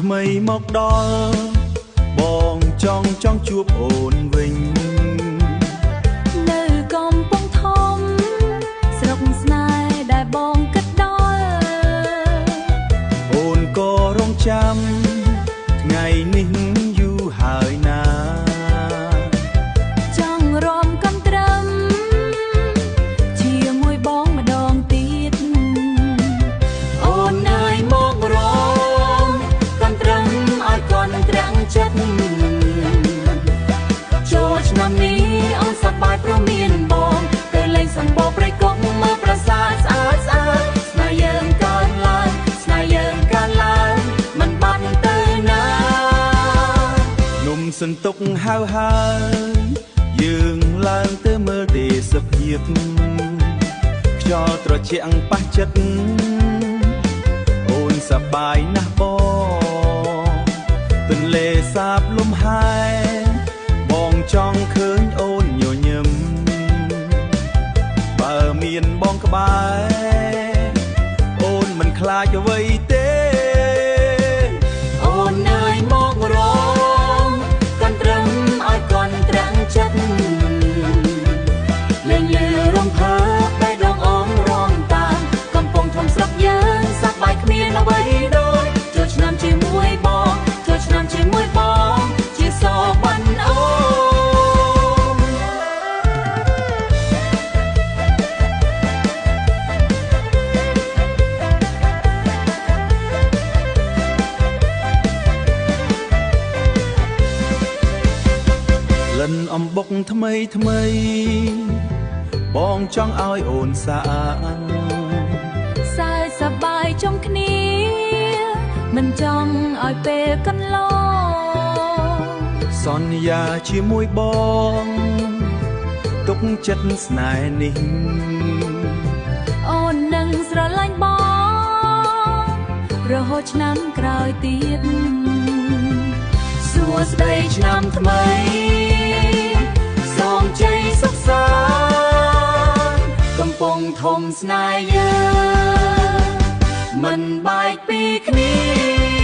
ថ្មីមកដល់បងចង់ជួបអូនវិញនៅកំពង់ធំស្រុកស្នេហ៍ដែលបងគិតដល់អូនក៏រងចាំថ្ងៃនេះយូរហើយណាចង់រំកំត្រឹមជាមួយបងម្ដងទៀតអូនអើយមករំកំត្រឹមឲ្យកូនត្រាំងចិត្តចូលឆ្នាំនេះអូនសប្បាយព្រមមានបងទៅលេងសំបោព្រៃកុកមើលប្រាសាទស្អាតស្អាតស្នេហ៍យើងកើនឡើងស្នេហ៍យើងកើនឡើងមិនបាត់ទៅណានំសន្ទុកហៅហើយយើងឡើងទៅមើលទេសភាពខ្យល់ត្រជាក់ប៉ះចិត្តអូនសប្បាយណាស់បងទន្លេសាបលំហែបងចង់ឃើញអូនញញឹមបើមានបងក្បែរអូនមិនខ្លាចអ្វីទេអូនអើយមករំកាន់ត្រឹមឲ្យកូនត្រាំងចិត្តលេងលឺរំភើបតែដងអូនរំតាមកំពុងធំស្រុកយើងសប្បាយគ្មានអ្វីដូចចូលឆ្នាំជាមួយបងចូលឆ្នាំជាមួយបងជាសបាញ់អូលិនអំបុកថ្មីបងចង់ឲ្យអូនសាងសើចសប្បាយជុំគ្នាមិនចង់ឲ្យពេលកន្លងសន្យាជាមួយបងទុកចិត្តស្នេហ៍នេះអូននឹងស្រឡាញ់បងរហូតឆ្នាំក្រោយទៀតសួស្តីឆ្នាំថ្មីសូមជ័យសុខសាន្តកំពុងធំស្នេហ៍យើងមិនបែកពីគ្នា